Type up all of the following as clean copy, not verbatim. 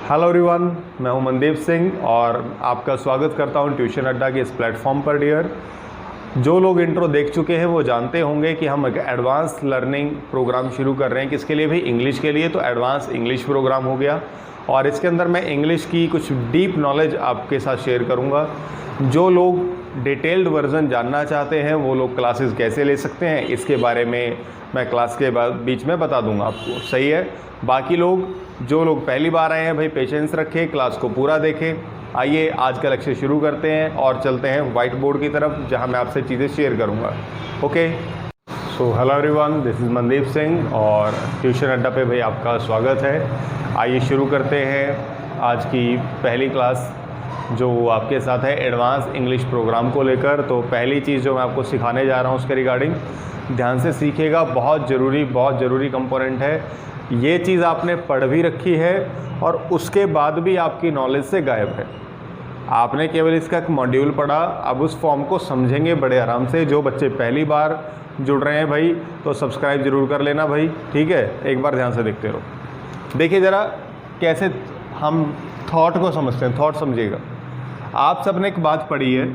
Hello everyone, मैं हूं मनदीप सिंह और आपका स्वागत करता हूं ट्यूशन अड्डा के इस प्लेटफॉर्म पर। डियर, जो लोग इंट्रो देख चुके हैं वो जानते होंगे कि हम एक एडवांस लर्निंग प्रोग्राम शुरू कर रहे हैं। किसके लिए भी? इंग्लिश के लिए। तो एडवांस इंग्लिश प्रोग्राम हो गया और इसके अंदर मैं इंग्लिश की कुछ डीप नॉलेज आपके साथ शेयर करूँगा। जो लोग डिटेल्ड वर्जन जानना चाहते हैं वो लोग क्लासेस कैसे ले सकते हैं, इसके बारे में मैं क्लास के बाद बीच में बता दूंगा आपको। सही है? बाकी लोग, जो लोग पहली बार आए हैं, भाई पेशेंस रखें, क्लास को पूरा देखें। आइए आज का लेक्चर शुरू करते हैं और चलते हैं वाइट बोर्ड की तरफ, जहां मैं आपसे चीज़ें शेयर करूंगा। Okay, so hello everyone, this is Mandeep Singh और ट्यूशन अड्डा पे भाई आपका स्वागत है। आइए शुरू करते हैं आज की पहली क्लास, जो आपके साथ है एडवांस इंग्लिश प्रोग्राम को लेकर। तो पहली चीज़ जो मैं आपको सिखाने जा रहा हूँ उसके रिगार्डिंग ध्यान से सीखिएगा। बहुत ज़रूरी कंपोनेंट है। ये चीज़ आपने पढ़ भी रखी है और उसके बाद भी आपकी नॉलेज से गायब है। आपने केवल इसका एक मॉड्यूल पढ़ा, अब उस फॉर्म को समझेंगे बड़े आराम से। जो बच्चे पहली बार जुड़ रहे हैं भाई, तो सब्सक्राइब ज़रूर कर लेना भाई, ठीक है? एक बार ध्यान से देखते रहो। देखिए ज़रा कैसे हम थॉट को समझते हैं। थॉट समझिएगा। आप सबने एक बात पढ़ी है,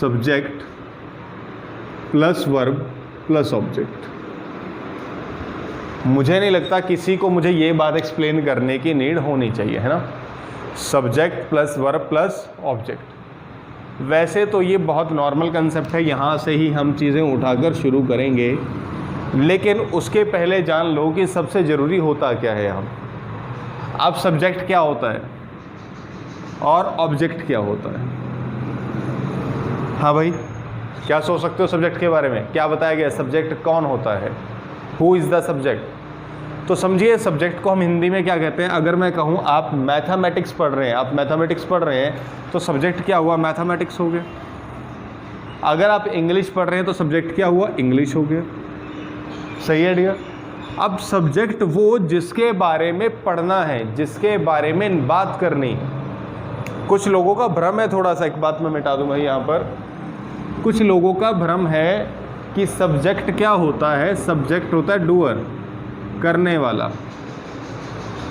subject plus verb plus object. मुझे नहीं लगता किसी को मुझे ये बात एक्सप्लेन करने की नीड होनी चाहिए, है ना? Subject plus verb plus object. वैसे तो ये बहुत नॉर्मल कंसेप्ट है, यहाँ से ही हम चीज़ें उठाकर शुरू करेंगे, लेकिन उसके पहले जान लो कि सबसे ज़रूरी होता क्या है यहाँ। अब सब्जेक्ट क्या होता है और ऑब्जेक्ट क्या होता है? हाँ भाई, क्या सोच सकते हो सब्जेक्ट के बारे में? क्या बताया गया? सब्जेक्ट कौन होता है? Who is the subject? तो समझिए, सब्जेक्ट को हम हिंदी में क्या कहते हैं। अगर मैं कहूँ आप मैथमेटिक्स पढ़ रहे हैं, तो सब्जेक्ट क्या हुआ? मैथमेटिक्स हो गया। अगर आप इंग्लिश पढ़ रहे हैं तो सब्जेक्ट क्या हुआ? इंग्लिश हो गया। सही है डियर? अब सब्जेक्ट वो जिसके बारे में पढ़ना है, जिसके बारे में बात करनी है। कुछ लोगों का भ्रम है, थोड़ा सा एक बात मैं मिटा दूंगा यहाँ पर। कुछ लोगों का भ्रम है कि सब्जेक्ट क्या होता है। सब्जेक्ट होता है डूअर, करने वाला,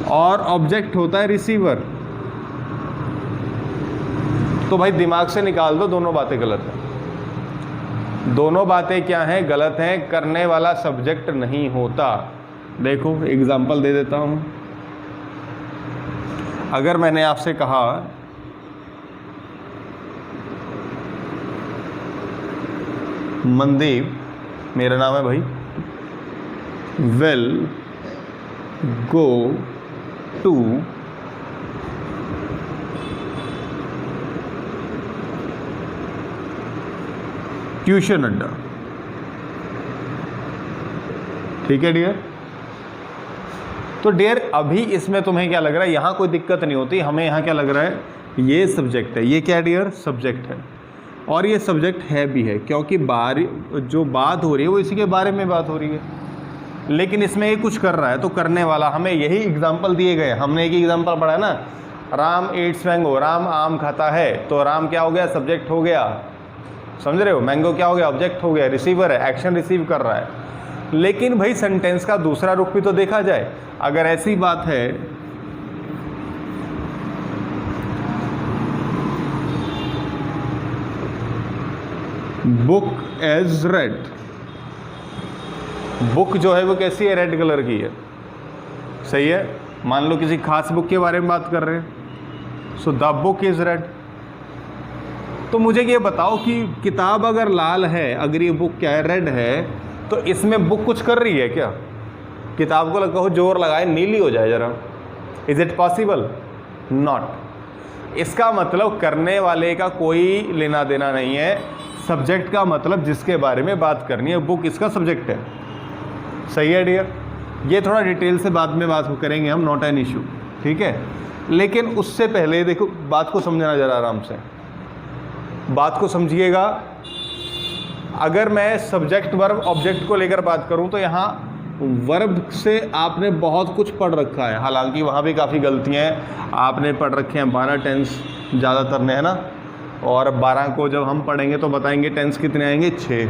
और ऑब्जेक्ट होता है रिसीवर। तो भाई दिमाग से निकाल दो, दोनों बातें गलत हैं। दोनों बातें क्या हैं? गलत हैं। करने वाला सब्जेक्ट नहीं होता। देखो एग्जांपल दे देता हूं। अगर मैंने आपसे कहा मनदीप, मेरा नाम है भाई, विल गो टू ट्यूशन अड्डा। ठीक है डियर? तो डियर अभी इसमें तुम्हें क्या लग रहा है? यहां कोई दिक्कत नहीं होती। हमें यहां क्या लग रहा है? ये सब्जेक्ट है। ये क्या डियर? सब्जेक्ट है। और ये सब्जेक्ट है भी है, क्योंकि जो बात हो रही है वो इसी के बारे में बात हो रही है। लेकिन इसमें ये कुछ कर रहा है, तो करने वाला। हमें यही एग्जाम्पल दिए गए। हमने एक एग्जाम्पल पढ़ा है ना, राम ईट्स मैंगो। राम आम खाता है, तो राम क्या हो गया? सब्जेक्ट हो गया। समझ रहे हो? मैंगो क्या हो गया? ऑब्जेक्ट हो गया। रिसीवर है, एक्शन रिसीव कर रहा है। लेकिन भाई सेंटेंस का दूसरा रुख भी तो देखा जाए। अगर ऐसी बात है, बुक एज रेड। बुक जो है वो कैसी है? रेड कलर की है। सही है? मान लो किसी खास बुक के बारे में बात कर रहे हैं, so the book is red. तो मुझे ये बताओ कि किताब अगर लाल है, अगर ये बुक क्या है? रेड है, तो इसमें बुक कुछ कर रही है क्या? किताब को लगाओ, जोर लगाए, नीली हो जाए जरा। Is it possible? नॉट। इसका मतलब करने वाले का कोई लेना देना नहीं है। सब्जेक्ट का मतलब जिसके बारे में बात करनी है। बुक इसका सब्जेक्ट है। सही है डियर? ये थोड़ा डिटेल से बाद में बात करेंगे हम, नॉट एन इशू, ठीक है? लेकिन उससे पहले देखो, बात को समझना जरा आराम से। बात को समझिएगा। अगर मैं सब्जेक्ट वर्ब ऑब्जेक्ट को लेकर बात करूं, तो यहाँ वर्ब से आपने बहुत कुछ पढ़ रखा है। हालांकि वहाँ भी काफ़ी गलतियाँ हैं। आपने पढ़ रखे हैं 12 टेंस ज़्यादातर ने, है ना? और 12 को जब हम पढ़ेंगे तो बताएंगे टेंस कितने आएंगे? 6।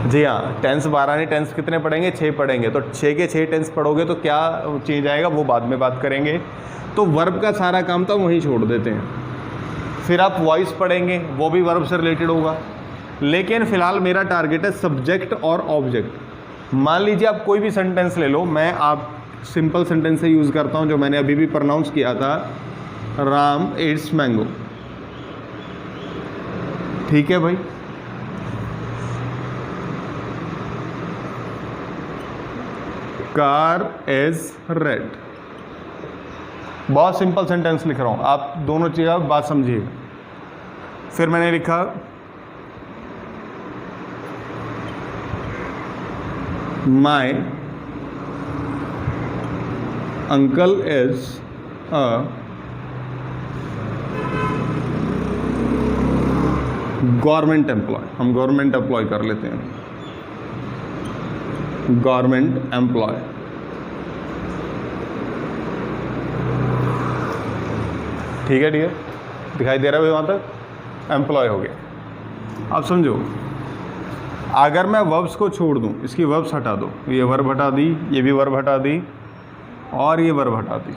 जी हाँ, टेंस 12 नहीं, टेंस कितने पढ़ेंगे? 6 पढ़ेंगे। तो 6 के 6 टेंस पढ़ोगे तो क्या चेंज आएगा वो बाद में बात करेंगे। तो वर्ब का सारा काम तो वहीं छोड़ देते हैं। फिर आप वॉइस पढ़ेंगे, वो भी वर्ब से रिलेटेड होगा। लेकिन फ़िलहाल मेरा टारगेट है सब्जेक्ट और ऑब्जेक्ट। मान लीजिए आप कोई भी सेंटेंस ले लो, मैं आप सिंपल सेंटेंस से यूज़ करता हूँ जो मैंने अभी भी प्रोनाउंस किया था, राम एट्स मैंगो। ठीक है भाई, कार इज रेड। बहुत सिंपल सेंटेंस लिख रहा हूं, आप दोनों चीज़ बात समझिए। फिर मैंने लिखा my uncle is a government employ. हम गवर्नमेंट एम्प्लॉय कर लेते हैं, गवर्नमेंट एम्प्लॉय। ठीक है डियर, दिखाई दे रहा है वहाँ तक? एम्प्लॉय हो गया। अब समझो, अगर मैं वर्ब्स को छोड़ दूं, इसकी वर्ब्स हटा दो, ये वर्ब हटा दी, ये भी वर्ब हटा दी और ये वर्ब हटा दी,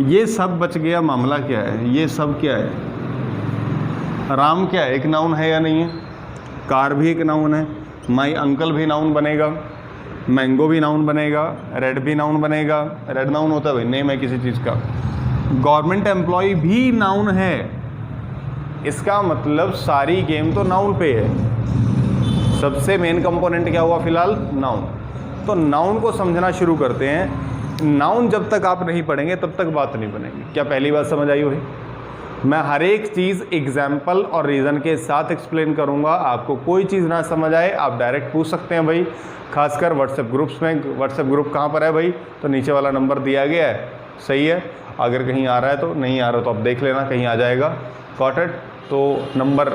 ये सब बच गया। मामला क्या है? ये सब क्या है? राम क्या है? एक नाउन है या नहीं है? कार भी एक नाउन है, माई अंकल भी नाउन बनेगा, मैंगो भी नाउन बनेगा, रेड भी नाउन बनेगा। रेड नाउन होता है भाई, नेम है किसी चीज़ का। गवर्नमेंट एम्प्लॉय भी नाउन है। इसका मतलब सारी गेम तो नाउन पे है। सबसे मेन कंपोनेंट क्या हुआ फिलहाल? नाउन। तो नाउन को समझना शुरू करते हैं। नाउन जब तक आप नहीं पढ़ेंगे तब तक बात नहीं बनेगी। क्या पहली बात समझ आई हुई? मैं हर एक चीज़ एग्जाम्पल और रीज़न के साथ एक्सप्लेन करूंगा। आपको कोई चीज़ ना समझ आए आप डायरेक्ट पूछ सकते हैं भाई, खासकर व्हाट्सएप ग्रुप्स में। व्हाट्सएप ग्रुप कहाँ पर है भाई? तो नीचे वाला नंबर दिया गया है, सही है। अगर कहीं आ रहा है तो, नहीं आ रहा तो आप देख लेना, कहीं आ जाएगा। Got it? तो नंबर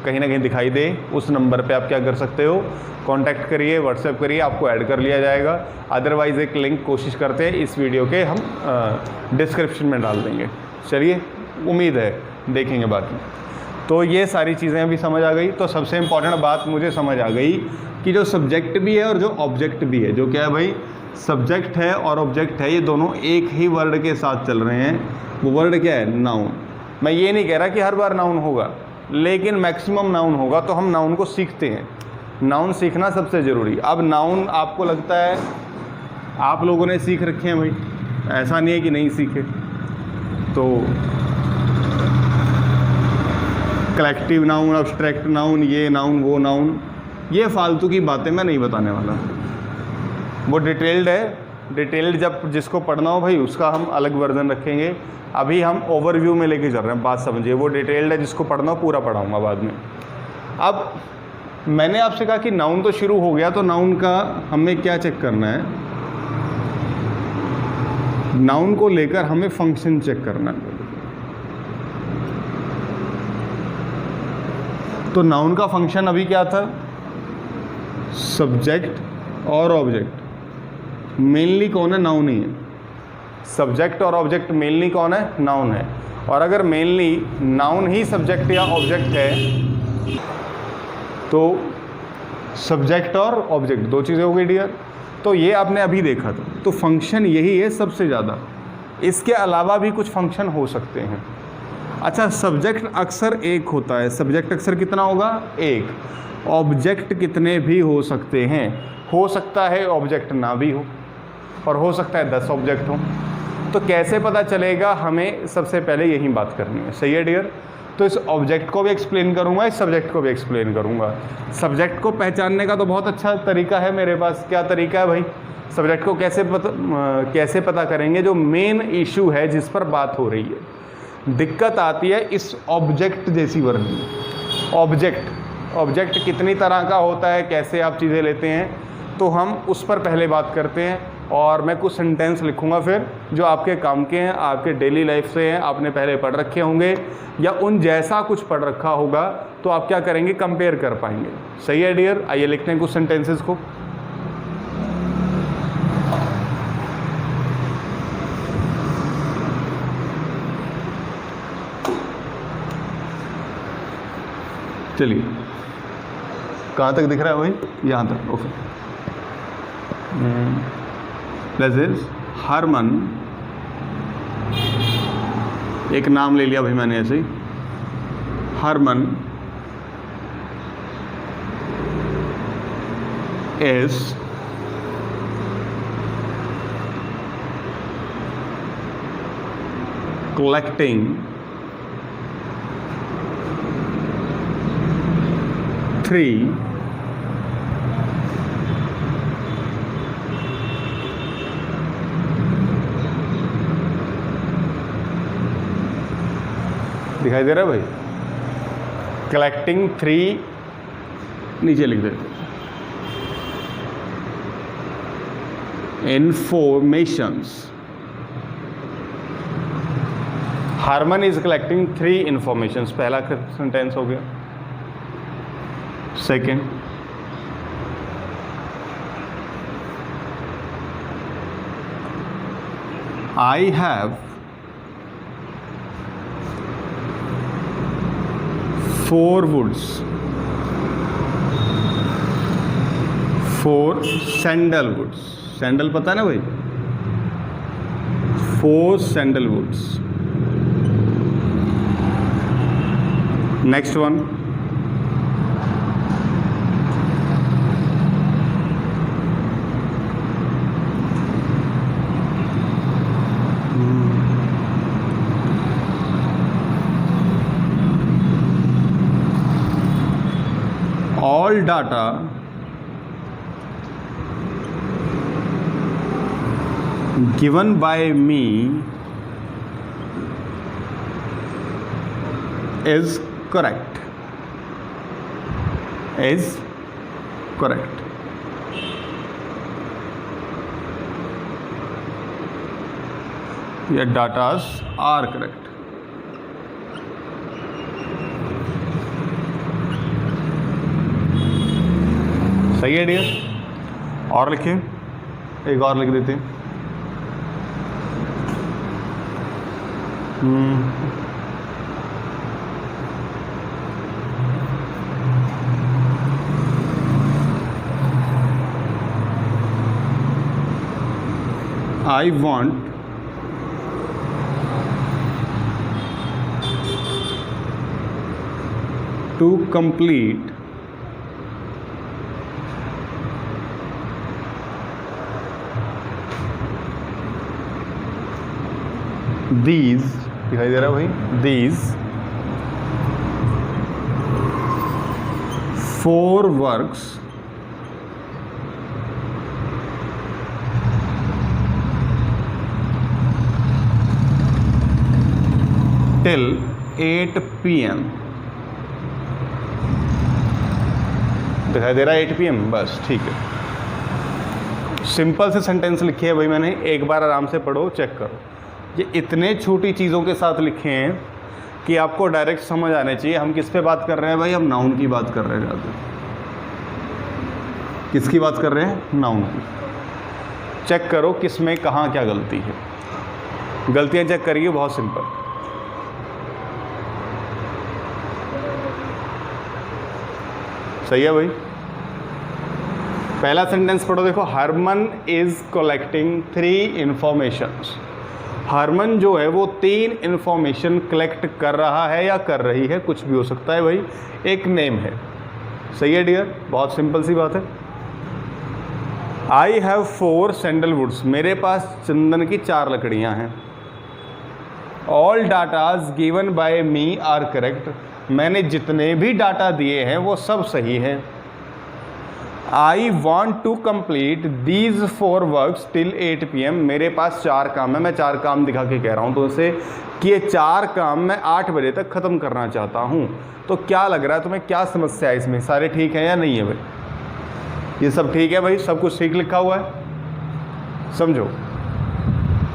कहीं ना कहीं दिखाई दे, उस नंबर पे आप क्या कर सकते हो? कांटेक्ट करिए, व्हाट्सएप करिए, आपको ऐड कर लिया जाएगा। अदरवाइज़ एक लिंक कोशिश करते हैं इस वीडियो के हम डिस्क्रिप्शन में डाल देंगे। चलिए, उम्मीद है देखेंगे बाकी। तो ये सारी चीज़ें अभी समझ आ गई। तो सबसे इम्पॉर्टेंट बात मुझे समझ आ गई कि जो सब्जेक्ट भी है और जो ऑब्जेक्ट भी है, जो क्या है भाई? सब्जेक्ट है और ऑब्जेक्ट है, ये दोनों एक ही वर्ड के साथ चल रहे हैं। वो वर्ड क्या है? नाउन। मैं ये नहीं कह रहा कि हर बार नाउन होगा, लेकिन मैक्सिमम नाउन होगा। तो हम नाउन को सीखते हैं, नाउन सीखना सबसे ज़रूरी। अब नाउन आपको लगता है आप लोगों ने सीख रखे हैं भाई, ऐसा नहीं है कि नहीं सीखे। तो कलेक्टिव नाउन, अब्स्ट्रैक्ट नाउन, ये नाउन वो नाउन, ये फालतू की बातें मैं नहीं बताने वाला। वो डिटेल्ड है, डिटेल्ड जब जिसको पढ़ना हो भाई उसका हम अलग वर्जन रखेंगे। अभी हम ओवरव्यू में लेके चल रहे हैं, बात समझिए। वो डिटेल्ड है, जिसको पढ़ना हो पूरा पढ़ाऊँगा बाद में। अब मैंने आपसे कहा कि नाउन तो शुरू हो गया, तो नाउन का हमें क्या चेक करना है? नाउन को लेकर हमें फंक्शन चेक करना है। तो नाउन का फंक्शन अभी क्या था? सब्जेक्ट और ऑब्जेक्ट। मेनली कौन है? नाउन ही है। सब्जेक्ट और ऑब्जेक्ट मेनली कौन है? नाउन है। और अगर मेनली नाउन ही सब्जेक्ट या ऑब्जेक्ट है तो सब्जेक्ट और ऑब्जेक्ट दो चीज़ें हो गई डियर। तो ये आपने अभी देखा था। तो फंक्शन यही है सबसे ज़्यादा, इसके अलावा भी कुछ फंक्शन हो सकते हैं। अच्छा, सब्जेक्ट अक्सर एक होता है। सब्जेक्ट अक्सर कितना होगा? एक। ऑब्जेक्ट कितने भी हो सकते हैं। हो सकता है ऑब्जेक्ट ना भी हो, और हो सकता है 10 ऑब्जेक्ट हो। तो कैसे पता चलेगा? हमें सबसे पहले यही बात करनी है, सही है डियर। तो इस ऑब्जेक्ट को भी एक्सप्लेन करूंगा, इस सब्जेक्ट को भी एक्सप्लेन करूंगा। सब्जेक्ट को पहचानने का तो बहुत अच्छा तरीका है मेरे पास। क्या तरीका है भाई? सब्जेक्ट को कैसे पता करेंगे? जो मेन इशू है जिस पर बात हो रही है। दिक्कत आती है इस ऑब्जेक्ट जैसी वर्ड में। ऑब्जेक्ट कितनी तरह का होता है, कैसे आप चीज़ें लेते हैं, तो हम उस पर पहले बात करते हैं। और मैं कुछ सेंटेंस लिखूंगा फिर जो आपके काम के हैं, आपके डेली लाइफ से हैं, आपने पहले पढ़ रखे होंगे या उन जैसा कुछ पढ़ रखा होगा। तो आप क्या करेंगे? कंपेयर कर पाएंगे। सही है डियर? आइए लिखते हैं कुछ सेंटेंसेस को। चलिए, कहाँ तक दिख रहा है भाई? यहाँ तक, ओके। दिस इज हरमन, एक नाम ले लिया भाई मैंने ऐसे ही, हरमन इज collecting 3 दिखाई दे रहा है भाई? कलेक्टिंग 3, नीचे लिख देते, informations. Harman is collecting 3 informations, पहला सेंटेंस हो गया। Second, I have 4 woods, 4 sandalwoods, sandal पता है ना भाई? 4 sandalwoods। Next one, all data given by me is correct, is correct। या datas are correct। सही है डियर? और लिखें, एक और लिख देते हैं। I want to complete these, दिखाई दे रहा है भाई? These 4 works till 8 PM। दिखाई दे रहा है 8 PM? बस ठीक है। सिंपल से सेंटेंस लिखे है भाई मैंने, एक बार आराम से पढ़ो, चेक करो। ये इतने छोटी चीज़ों के साथ लिखे हैं कि आपको डायरेक्ट समझ आने चाहिए हम किस पे बात कर रहे हैं भाई? हम नाउन की बात कर रहे हैं ज़्यादा। किसकी बात कर रहे हैं? नाउन की। चेक करो किस में कहाँ क्या गलती है। गलतियाँ चेक करिए, बहुत सिंपल। सही है भाई? पहला सेंटेंस पढ़ो, देखो, Harman is collecting 3 informations. Harman जो है वो 3 इंफॉर्मेशन कलेक्ट कर रहा है या कर रही है, कुछ भी हो सकता है भाई, एक नेम है। सही है डियर? बहुत सिंपल सी बात है। आई हैव 4 सैंडलवुड्स, मेरे पास चंदन की 4 लकड़ियां हैं। All datas given by me are correct, मैंने जितने भी डाटा दिए हैं वो सब सही हैं। I want to complete these 4 works till 8 PM, मेरे पास 4 काम है, मैं 4 काम दिखा के कह रहा हूँ तुमसे कि ये 4 काम मैं 8 बजे तक ख़त्म करना चाहता हूँ। तो क्या लग रहा है तुम्हें, क्या समस्या है इसमें? सारे ठीक हैं या नहीं है भाई? ये सब ठीक है भाई? सब कुछ ठीक लिखा हुआ है? समझो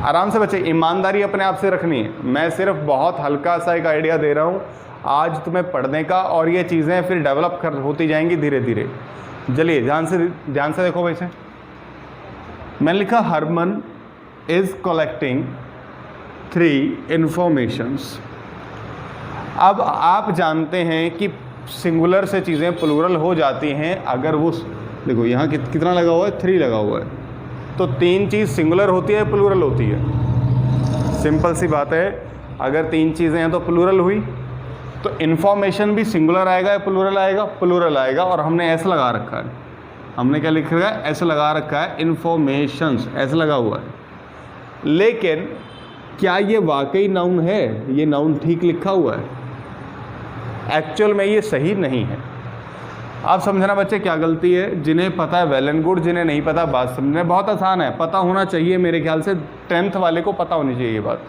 आराम से बच्चे, ईमानदारी अपने आप से रखनी है। मैं सिर्फ बहुत हल्का सा एक आइडिया दे रहा हूँ आज तुम्हें पढ़ने का, और ये चीज़ें फिर डेवलप होती जाएंगी धीरे धीरे। चलिए ध्यान से देखो भाई से। मैंने लिखा हरमन इज कलेक्टिंग 3 इंफॉर्मेशंस। अब आप जानते हैं कि सिंगुलर से चीज़ें प्लूरल हो जाती हैं अगर वो, देखो यहाँ कितना लगा हुआ है, 3 लगा हुआ है, तो 3 चीज़ सिंगुलर होती है प्लूरल होती है? सिंपल सी बात है, अगर 3 चीज़ें हैं तो प्लूरल हुई, तो इन्फॉर्मेशन भी सिंगुलर आएगा या प्लूरल आएगा? प्लूरल आएगा। और हमने ऐसे लगा रखा है, हमने क्या लिख रखा है? ऐसे लगा रखा है, इन्फॉर्मेशंस ऐसे लगा हुआ है। लेकिन क्या ये वाकई नाउन है? ये नाउन ठीक लिखा हुआ है? एक्चुअल में ये सही नहीं है। आप समझना बच्चे क्या गलती है, जिन्हें पता है वेल एंड गुड, जिन्हें नहीं पता बात समझना बहुत आसान है। पता होना चाहिए, मेरे ख्याल से 10th वाले को पता होनी चाहिए ये बात।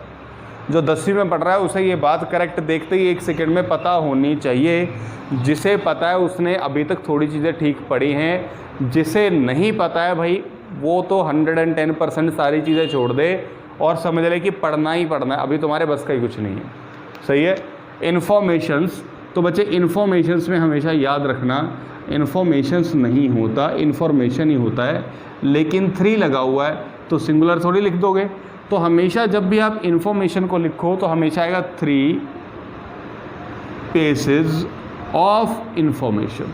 जो 10वीं में पढ़ रहा है उसे ये बात करेक्ट देखते ही 1 सेकंड में पता होनी चाहिए। जिसे पता है उसने अभी तक थोड़ी चीज़ें ठीक पढ़ी हैं, जिसे नहीं पता है भाई वो तो 110% सारी चीज़ें छोड़ दे और समझ ले कि पढ़ना ही पढ़ना है, अभी तुम्हारे बस का ही कुछ नहीं है। सही है। इन्फॉर्मेशंस, तो बच्चे इन्फॉर्मेशंस में हमेशा याद रखना, इन्फॉर्मेशंस नहीं होता, इन्फॉर्मेशन ही होता है। लेकिन 3 लगा हुआ है तो सिंगुलर थोड़ी लिख दोगे। तो हमेशा जब भी आप इन्फॉर्मेशन को लिखो तो हमेशा आएगा 3 pieces ऑफ इंफॉर्मेशन।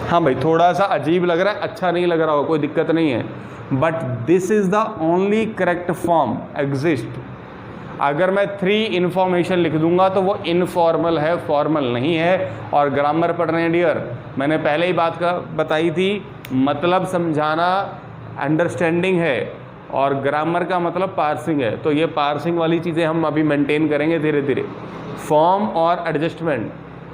हाँ भाई, थोड़ा सा अजीब लग रहा है, अच्छा नहीं लग रहा हो, कोई दिक्कत नहीं है, but this is the only correct form exist. अगर मैं 3 इन्फॉर्मेशन लिख दूंगा तो वो इनफॉर्मल है, फॉर्मल नहीं है। और ग्रामर पढ़ रहे हैं डियर, मैंने पहले ही बात का बताई थी, मतलब समझाना अंडरस्टैंडिंग है और ग्रामर का मतलब पार्सिंग है। तो ये पार्सिंग वाली चीज़ें हम अभी मेंटेन करेंगे धीरे धीरे। फॉर्म और एडजस्टमेंट,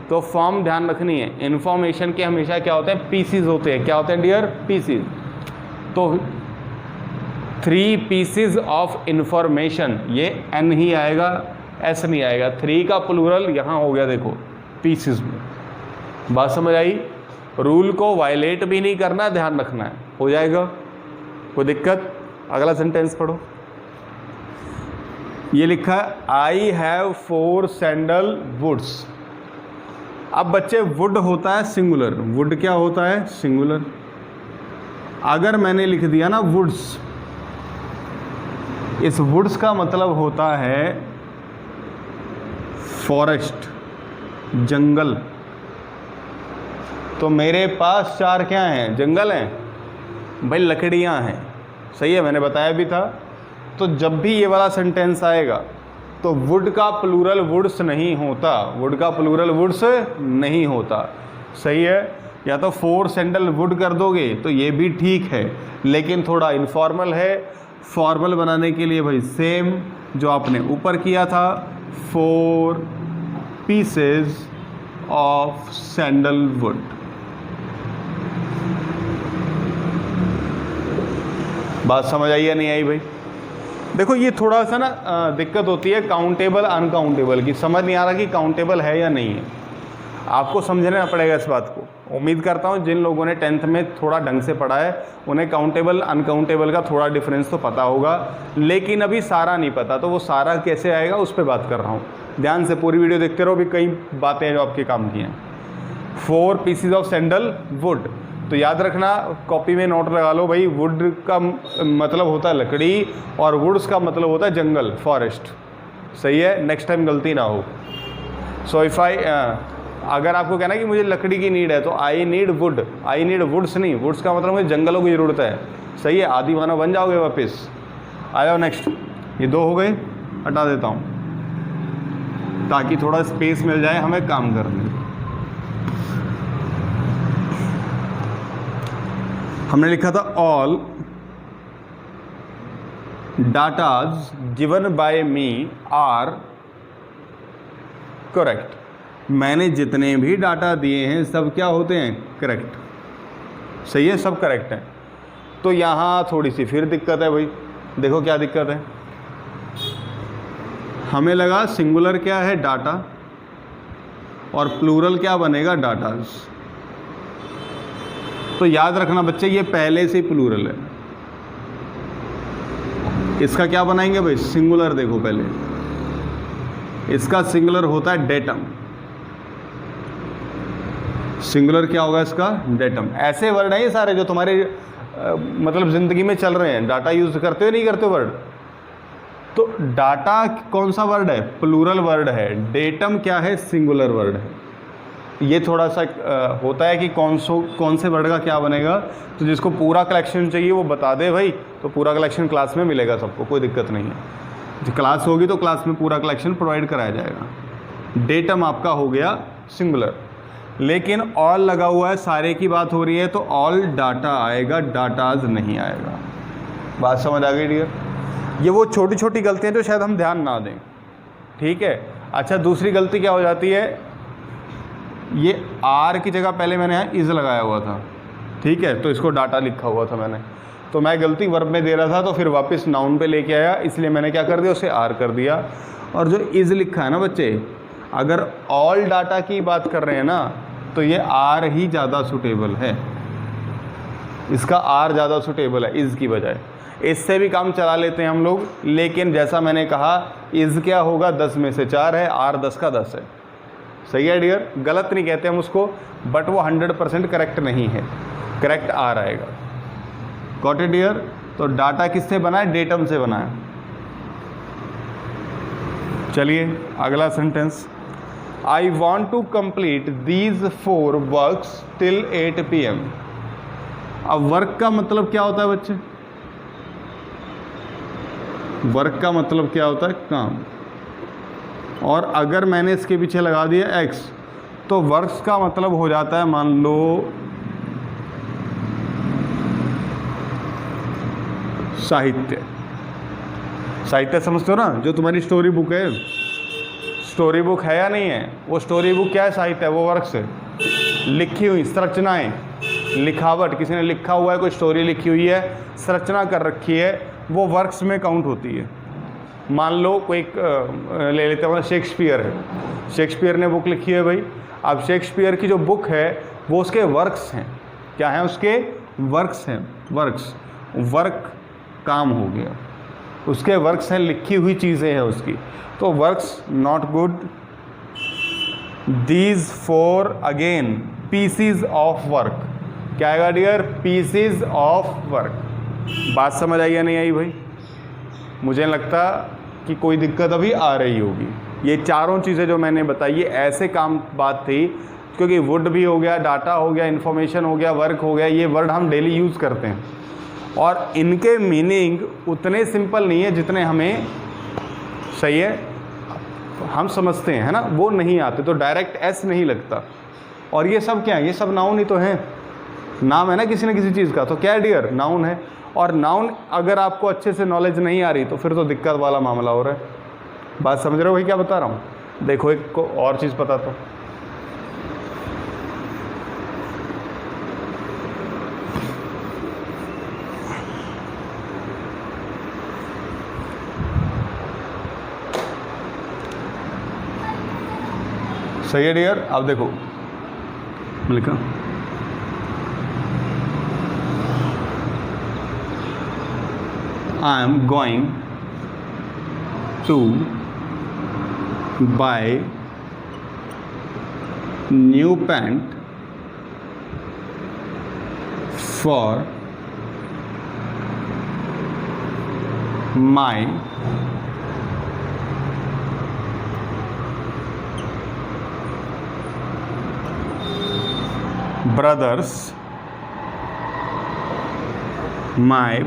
तो फॉर्म ध्यान रखनी है। इन्फॉर्मेशन के हमेशा क्या होते हैं? पीसीज होते हैं। क्या होते हैं डियर? पीसीज। तो 3 pieces ऑफ इंफॉर्मेशन, ये एन ही आएगा, एस नहीं आएगा। 3 का प्लूरल यहाँ हो गया, देखो पीसीज में। बात समझ आई? रूल को वायलेट भी नहीं करना, ध्यान रखना है, हो जाएगा, कोई दिक्कत? अगला सेंटेंस पढ़ो। ये लिखा है आई हैव 4 सैंडल वुड्स। अब बच्चे वुड होता है सिंगुलर, वुड क्या होता है? सिंगुलर। अगर मैंने लिख दिया ना वुड्स, इस वुड्स का मतलब होता है फॉरेस्ट, जंगल। तो मेरे पास 4 क्या हैं? जंगल हैं भाई, लकड़ियां हैं। सही है, मैंने बताया भी था। तो जब भी ये वाला सेंटेंस आएगा तो वुड का प्लूरल वुड्स नहीं होता, वुड का प्लूरल वुड्स नहीं होता। सही है। या तो 4 सैंडल वुड कर दोगे तो ये भी ठीक है, लेकिन थोड़ा इनफॉर्मल है। फॉर्मल बनाने के लिए भाई सेम जो आपने ऊपर किया था, 4 pieces ऑफ सैंडल वुड। बात समझ आई या नहीं आई भाई? देखो ये थोड़ा सा ना दिक्कत होती है काउंटेबल अनकाउंटेबल की, समझ नहीं आ रहा कि काउंटेबल है या नहीं है। आपको समझना पड़ेगा इस बात को। उम्मीद करता हूँ जिन लोगों ने 10th में थोड़ा ढंग से पढ़ा है उन्हें काउंटेबल अनकाउंटेबल का थोड़ा डिफरेंस तो पता होगा, लेकिन अभी सारा नहीं पता। तो वो सारा कैसे आएगा उस पर बात कर रहा हूँ। ध्यान से पूरी वीडियो देखते रहो, भी कई बातें हैं जो आपके काम की हैं। 4 pieces ऑफ सैंडल वुड, तो याद रखना, कॉपी में नोट लगा लो भाई। वुड का मतलब होता है लकड़ी और वुड्स का मतलब होता है जंगल, फॉरेस्ट। सही है, नेक्स्ट टाइम गलती ना हो। सो इफ़ आई अगर आपको कहना है कि मुझे लकड़ी की नीड है तो I need wood, I need woods नहीं, वुड्स का मतलब मुझे जंगलों की ज़रूरत है। सही है, आदि मानव बन जाओगे वापस। आ जाओ नेक्स्ट। ये 2 हो गए, हटा देता हूँ ताकि थोड़ा स्पेस मिल जाए हमें काम करने। हमने लिखा था all datas given by me are correct. मैंने जितने भी डाटा दिए हैं सब क्या होते हैं? करेक्ट। सही है, सब करेक्ट हैं। तो यहाँ थोड़ी सी फिर दिक्कत है भाई। देखो क्या दिक्कत है, हमें लगा सिंगुलर क्या है? डाटा, और प्लूरल क्या बनेगा? डाटाज। तो याद रखना बच्चे, ये पहले से प्लूरल है। इसका क्या बनाएंगे भाई? सिंगुलर। देखो पहले इसका सिंगुलर होता है डेटम। सिंगुलर क्या होगा इसका? डेटम। ऐसे वर्ड हैं ये सारे जो तुम्हारे मतलब ज़िंदगी में चल रहे हैं। डाटा यूज़ करते हो नहीं करते वर्ड? तो डाटा कौन सा वर्ड है? प्लूरल वर्ड है। डेटम क्या है? सिंगुलर वर्ड है। ये थोड़ा सा होता है कि कौन से वर्ड का क्या बनेगा, तो जिसको पूरा कलेक्शन चाहिए वो बता दे भाई, तो पूरा कलेक्शन क्लास में मिलेगा सबको, कोई दिक्कत नहीं है। जो क्लास होगी तो क्लास में पूरा कलेक्शन प्रोवाइड कराया जाएगा। डेटम आपका हो गया सिंगुलर, लेकिन ऑल लगा हुआ है, सारे की बात हो रही है, तो ऑल डाटा आएगा, डाटाज नहीं आएगा। बात समझ आ गई डियर? ये वो छोटी छोटी गलतियाँ जो शायद हम ध्यान ना दें, ठीक है। अच्छा, दूसरी गलती क्या हो जाती है, ये आर की जगह पहले मैंने यहाँ इज़ लगाया हुआ था, ठीक है, तो इसको डाटा लिखा हुआ था मैंने, तो मैं गलती वर्ब में दे रहा था, तो फिर वापस नाउन पे लेके आया, इसलिए मैंने क्या कर दिया, उसे आर कर दिया। और जो इज़ लिखा है ना बच्चे, अगर ऑल डाटा की बात कर रहे हैं ना, तो ये आर ही ज़्यादा सूटेबल है, इसका आर ज़्यादा सूटेबल है इज़ की बजाय। इससे भी काम चला लेते हैं हम लोग, लेकिन जैसा मैंने कहा, इज़ क्या होगा, 10 में से 4 है, आर 10 का 10 है। सही है डियर? गलत नहीं कहते हम उसको, बट वो 100% करेक्ट नहीं है, करेक्ट आर आएगा। Got it dear? तो डाटा किससे बना है, डेटम से बना है। चलिए अगला sentence, I want to complete these 4 works till 8 PM। अब वर्क का मतलब क्या होता है बच्चे? वर्क का मतलब क्या होता है, काम। और अगर मैंने इसके पीछे लगा दिया एक्स, तो वर्क्स का मतलब हो जाता है, मान लो साहित्य। साहित्य समझते हो ना, जो तुम्हारी स्टोरी बुक है, स्टोरी बुक है या नहीं है, वो स्टोरी बुक क्या है, साहित्य है, वो वर्क्स है। लिखी हुई संरचनाएं, लिखावट, किसी ने लिखा हुआ है, कोई स्टोरी लिखी हुई है, संरचना कर रखी है, वो वर्क्स में काउंट होती है। मान लो कोई ले लेते हैं, शेक्सपियर है, शेक्सपियर ने बुक लिखी है भाई। अब शेक्सपियर की जो बुक है वो उसके वर्क्स हैं, क्या हैं, उसके वर्क्स हैं। वर्क्स, वर्क काम हो गया, उसके वर्क्स हैं, लिखी हुई चीज़ें हैं उसकी, तो works not good. These 4 again PCs of work, क्या आएगा डियर, पीसीज ऑफ वर्क। बात समझ आई या नहीं आई भाई? मुझे लगता कि कोई दिक्कत अभी आ रही होगी। ये चारों चीज़ें जो मैंने बताई, ये ऐसे काम बात थी, क्योंकि वुड भी हो गया, डाटा हो गया, इन्फॉर्मेशन हो गया, वर्क हो गया, ये वर्ड हम डेली यूज़ करते हैं, और इनके मीनिंग उतने सिंपल नहीं है जितने हमें, सही है, हम समझते हैं, है ना, वो नहीं आते, तो डायरेक्ट एस नहीं लगता। और ये सब क्या है, ये सब नाउन ही तो हैं, नाम है ना किसी न किसी चीज़ का, तो क्या है डियर, नाउन है। और नाउन अगर आपको अच्छे से नॉलेज नहीं आ रही, तो फिर तो दिक्कत वाला मामला हो रहा है। बात समझ रहे हो भाई क्या बता रहा हूँ? देखो एक को और चीज़ पता तो, सही है डियर? अब देखो लिखा, I am going to buy new pant for my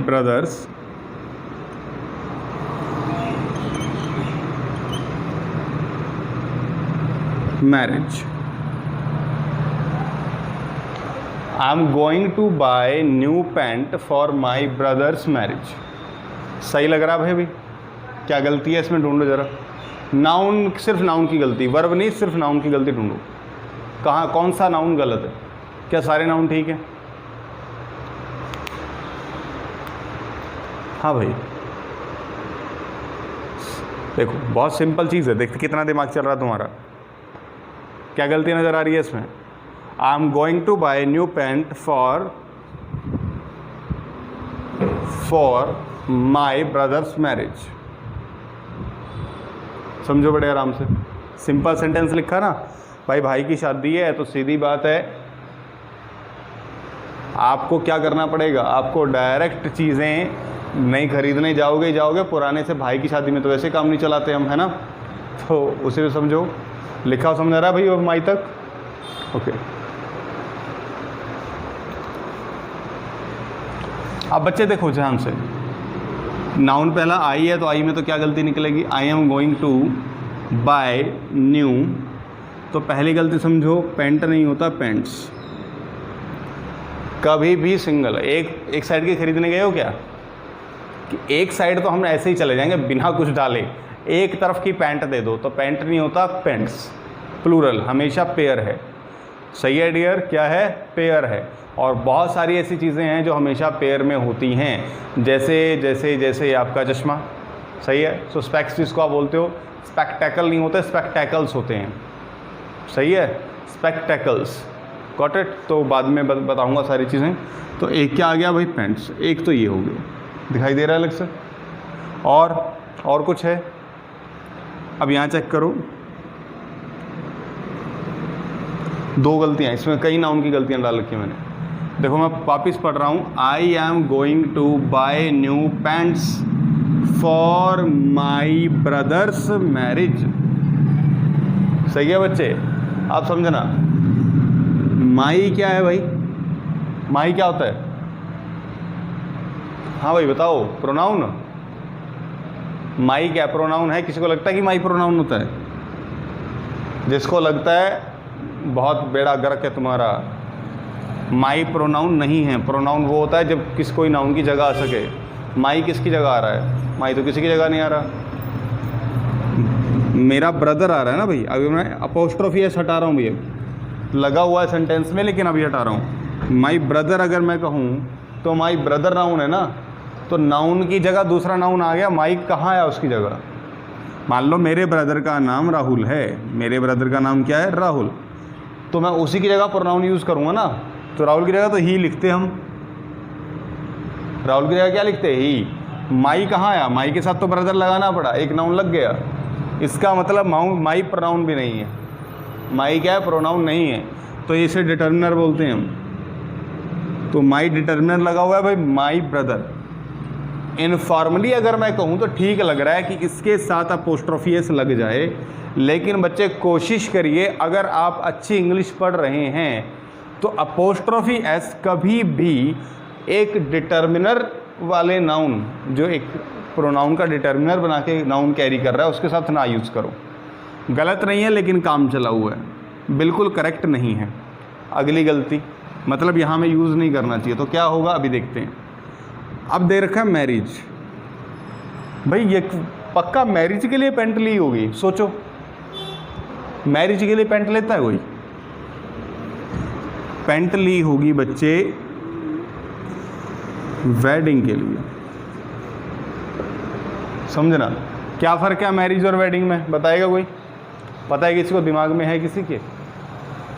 brother's marriage. I am going to buy new pant for my brother's marriage. सही लग रहा है भाई? क्या गलती है इसमें, ढूंढो जरा। नाउन, सिर्फ नाउन की गलती, वर्ब नहीं, सिर्फ नाउन की गलती ढूंढो। कहाँ, कौन सा नाउन गलत है? क्या सारे नाउन ठीक है? हाँ भाई, देखो बहुत सिंपल चीज़ है, देखते कितना दिमाग चल रहा है तुम्हारा। क्या गलती नज़र आ रही है इसमें? I am going to buy new pant for my brother's marriage. समझो बड़े आराम से, सिंपल सेंटेंस लिखा ना भाई, भाई की शादी है, तो सीधी बात है, आपको क्या करना पड़ेगा, आपको डायरेक्ट चीज़ें नहीं खरीदने जाओगे, पुराने से भाई की शादी में तो वैसे काम नहीं चलाते हम, है ना, तो उसे भी समझो। लिखा समझ आ रहा है भाई अब माई तक? ओके। अब बच्चे देखो ध्यान से, नाउन पहला आई है तो आई में तो क्या गलती निकलेगी, I am going to buy new, तो पहली गलती समझो, पेंट नहीं होता पेंट्स। कभी भी सिंगल एक साइड के खरीदने गए हो क्या, कि एक साइड तो हम ऐसे ही चले जाएंगे बिना कुछ डाले, एक तरफ की पैंट दे दो तो पैंट नहीं होता पेंट्स, प्लूरल हमेशा पेयर है। सही है डियर, क्या है, पेयर है। और बहुत सारी ऐसी चीज़ें हैं जो हमेशा पेयर में होती हैं, जैसे जैसे जैसे आपका चश्मा। सही है, सो स्पेक्स जिसको आप बोलते हो, स्पेक्टेकल नहीं होते, स्पेक्टेकल्स होते हैं। सही है, स्पेक्टेकल्स, गॉट इट। तो बाद में बताऊंगा सारी चीज़ें। तो एक क्या आ गया भाई, पेंट्स, एक तो ये हो गया, दिखाई दे रहा है अलग से। और कुछ है, अब यहाँ चेक करो, दो गलतियाँ इसमें, कई नाउन की गलतियाँ डाल रखी मैंने। देखो मैं वापिस पढ़ रहा हूँ, I am going to buy new pants for my brother's marriage. सही है बच्चे, आप समझना। माई क्या है भाई, माई क्या होता है, हाँ भाई बताओ, प्रोनाउन। माई क्या प्रोनाउन है, किसी को लगता है कि माई प्रोनाउन होता है? जिसको लगता है बहुत बेड़ा गर्क है तुम्हारा। माई प्रोनाउन नहीं है। प्रोनाउन वो होता है जब किस कोई नाउन की जगह आ सके। माई किसकी जगह आ रहा है, माई तो किसी की जगह नहीं आ रहा। मेरा ब्रदर आ रहा है ना भाई, अभी मैं अपोस्ट्रोफी एस हटा रहा हूँ भैया, लगा हुआ है सेंटेंस में लेकिन अभी हटा रहा हूँ। माई ब्रदर अगर मैं कहूँ तो माई ब्रदर नाउन है ना, तो नाउन की जगह दूसरा नाउन आ गया, माई कहाँ आया उसकी जगह। मान लो मेरे ब्रदर का नाम राहुल है, मेरे ब्रदर का नाम क्या है, राहुल, तो मैं उसी की जगह प्रोनाउन यूज़ करूँगा ना। तो राहुल की जगह तो ही लिखते हम, राहुल की जगह क्या लिखते हैं, ही। माई कहाँ आया, माई के साथ तो ब्रदर लगाना पड़ा, एक नाउन लग गया। इसका मतलब माई प्रोनाउन भी नहीं है। माई क्या है, प्रोनाउन नहीं है, तो इसे डिटर्मिनर बोलते हैं हम। तो माई डिटर्मिनर लगा हुआ है भाई, माई ब्रदर। इनफॉर्मली अगर मैं कहूँ तो ठीक लग रहा है कि इसके साथ अपोस्ट्रोफी एस लग जाए, लेकिन बच्चे कोशिश करिए, अगर आप अच्छी इंग्लिश पढ़ रहे हैं तो अपोस्ट्रोफी एस कभी भी एक डिटर्मिनर वाले नाउन, जो एक प्रोनाउन का डिटर्मिनर बना के नाउन कैरी कर रहा है, उसके साथ ना यूज़ करो। गलत नहीं है लेकिन काम चला हुआ है, बिल्कुल करेक्ट नहीं है। अगली गलती, मतलब यहाँ में यूज़ नहीं करना चाहिए, तो क्या होगा अभी देखते हैं। अब दे रखा है मैरिज, भाई ये पक्का मैरिज के लिए पेंट ली होगी। सोचो, मैरिज के लिए पेंट लेता है कोई? पेंट ली होगी बच्चे वेडिंग के लिए। समझना, क्या फ़र्क है मैरिज और वेडिंग में, बताएगा कोई? पता है किसी को, दिमाग में है किसी के?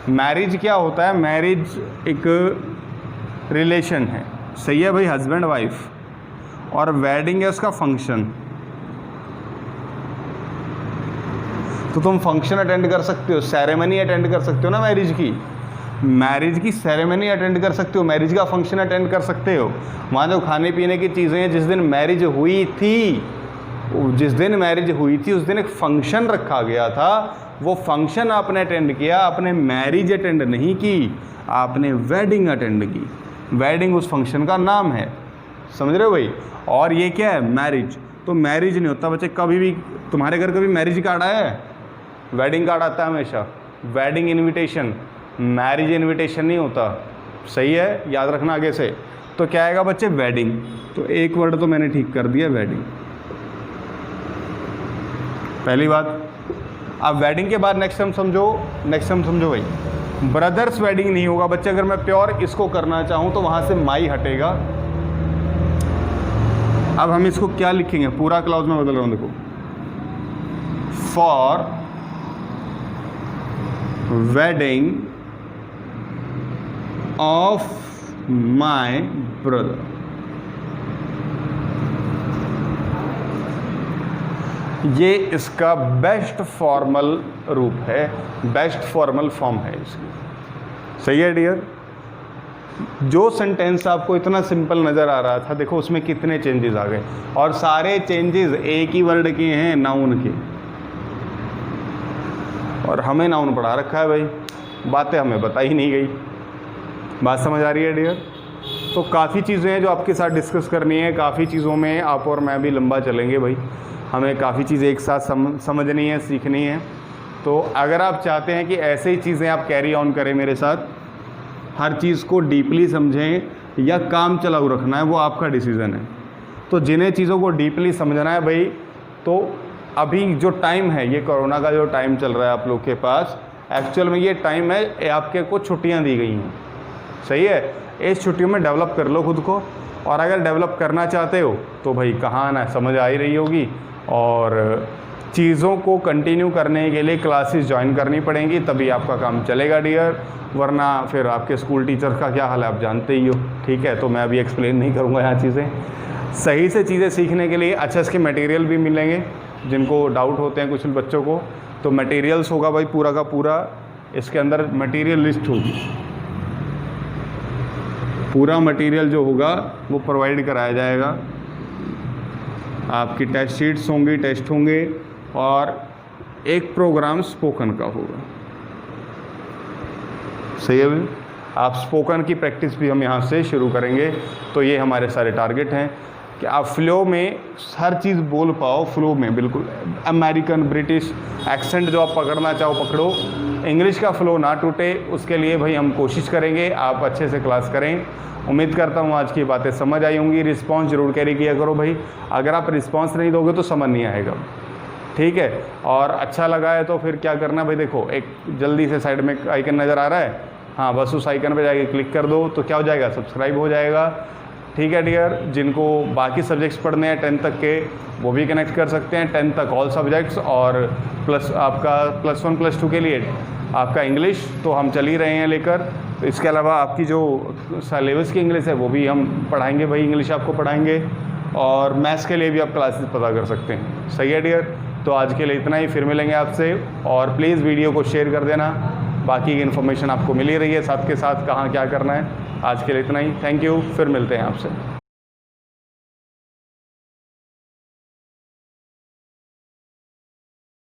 मैरिज क्या होता है, मैरिज एक रिलेशन है, सही है भाई, हस्बैंड वाइफ, और वेडिंग है उसका फंक्शन। तो तुम फंक्शन अटेंड कर सकते हो, सेरेमनी अटेंड कर सकते हो ना मैरिज की, मैरिज की सेरेमनी अटेंड कर सकते हो, मैरिज का फंक्शन अटेंड कर सकते हो। वहाँ जो खाने पीने की चीज़ें हैं, जिस दिन मैरिज हुई थी, जिस दिन मैरिज हुई थी उस दिन एक फंक्शन रखा गया था, वो फंक्शन आपने अटेंड किया, आपने मैरिज अटेंड नहीं की, आपने वेडिंग अटेंड की। वेडिंग उस फंक्शन का नाम है, समझ रहे हो भाई? और ये क्या है, मैरिज। तो मैरिज नहीं होता बच्चे कभी भी। तुम्हारे घर कभी मैरिज कार्ड आया है? वेडिंग कार्ड आता है हमेशा, वेडिंग इनविटेशन, मैरिज इनविटेशन नहीं होता। सही है, याद रखना आगे से। तो क्या आएगा बच्चे, वेडिंग। तो एक वर्ड तो मैंने ठीक कर दिया, वेडिंग, पहली बात। अब वेडिंग के बाद नेक्स्ट हम समझो भाई, ब्रदर्स वेडिंग नहीं होगा बच्चे। अगर मैं प्योर इसको करना चाहूँ तो वहाँ से माई हटेगा। अब हम इसको क्या लिखेंगे, पूरा क्लॉज में बदल रहा हूँ, देखो, for wedding of my brother. ये इसका बेस्ट फॉर्मल रूप है, बेस्ट फॉर्मल फॉर्म है इसकी। सही है डियर? जो सेंटेंस आपको इतना सिंपल नज़र आ रहा था, देखो उसमें कितने चेंजेस आ गए, और सारे चेंजेस एक ही वर्ड के हैं, नाउन के। और हमें नाउन पढ़ा रखा है भाई, बातें हमें बताई नहीं गई। बात समझ आ रही है डियर? तो काफ़ी चीज़ें हैं जो आपके साथ डिस्कस करनी है, काफ़ी चीज़ों में आप और मैं भी लंबा चलेंगे भाई, हमें काफ़ी चीज़ें एक साथ समझनी है, सीखनी है। तो अगर आप चाहते हैं कि ऐसे ही चीज़ें आप कैरी ऑन करें मेरे साथ, हर चीज़ को डीपली समझें या काम चलाऊ रखना है, वो आपका डिसीज़न है। तो जिन्हें चीज़ों को डीपली समझना है भाई, तो अभी जो टाइम है, ये कोरोना का जो टाइम चल रहा है आप लोग के पास, एक्चुअल में ये टाइम है, आपके को छुट्टियां दी गई हैं, सही है। इस छुट्टियों में डेवलप कर लो खुद को, और अगर डेवलप करना चाहते हो तो भाई कहाँ ना समझ आ ही रही होगी, और चीज़ों को कंटिन्यू करने के लिए क्लासेस ज्वाइन करनी पड़ेंगी, तभी आपका काम चलेगा डियर, वरना फिर आपके स्कूल टीचर का क्या हाल है आप जानते ही हो, ठीक है। तो मैं अभी एक्सप्लेन नहीं करूँगा यहाँ चीज़ें। सही से चीज़ें सीखने के लिए अच्छा इसके मटेरियल भी मिलेंगे, जिनको डाउट होते हैं कुछ बच्चों को, तो मटेरियल्स होगा भाई पूरा का पूरा, इसके अंदर मटेरियल लिस्ट होगी, पूरा मटेरियल जो होगा वो प्रोवाइड कराया जाएगा। आपकी टेस्ट शीट्स होंगी, टेस्ट होंगे, और एक प्रोग्राम स्पोकन का होगा, सही है भाई। आप स्पोकन की प्रैक्टिस भी हम यहाँ से शुरू करेंगे। तो ये हमारे सारे टारगेट हैं कि आप फ्लो में हर चीज़ बोल पाओ, फ्लो में बिल्कुल अमेरिकन ब्रिटिश एक्सेंट जो आप पकड़ना चाहो पकड़ो, इंग्लिश का फ्लो ना टूटे, उसके लिए भाई हम कोशिश करेंगे। आप अच्छे से क्लास करें। उम्मीद करता हूँ आज की बातें समझ आई होंगी। रिस्पांस जरूर कैरी किया करो भाई, अगर आप रिस्पांस नहीं दोगे तो समझ नहीं आएगा, ठीक है। और अच्छा लगा है तो फिर क्या करना भाई, देखो एक जल्दी से साइड में आइकन नज़र आ रहा है, हाँ बस उस आइकन पे जाके क्लिक कर दो, तो क्या हो जाएगा, सब्सक्राइब हो जाएगा, ठीक है डियर। जिनको बाकी सब्जेक्ट्स पढ़ने हैं 10 तक के, वो भी कनेक्ट कर सकते हैं, 10 तक ऑल सब्जेक्ट्स, और प्लस आपका +1 +2 के लिए आपका इंग्लिश तो हम चल ही रहे हैं लेकर। तो इसके अलावा आपकी जो सिलेबस की इंग्लिश है वो भी हम पढ़ाएंगे भाई, इंग्लिश आपको पढ़ाएंगे, और मैथ्स के लिए भी आप क्लासेस पता कर सकते हैं, सही है डियर। तो आज के लिए इतना ही, फिर मिलेंगे आपसे, और प्लीज़ वीडियो को शेयर कर देना। बाकी की इन्फॉर्मेशन आपको मिल ही रही है साथ के साथ, कहाँ क्या करना है। आज के लिए इतना ही, थैंक यू, फिर मिलते हैं आपसे।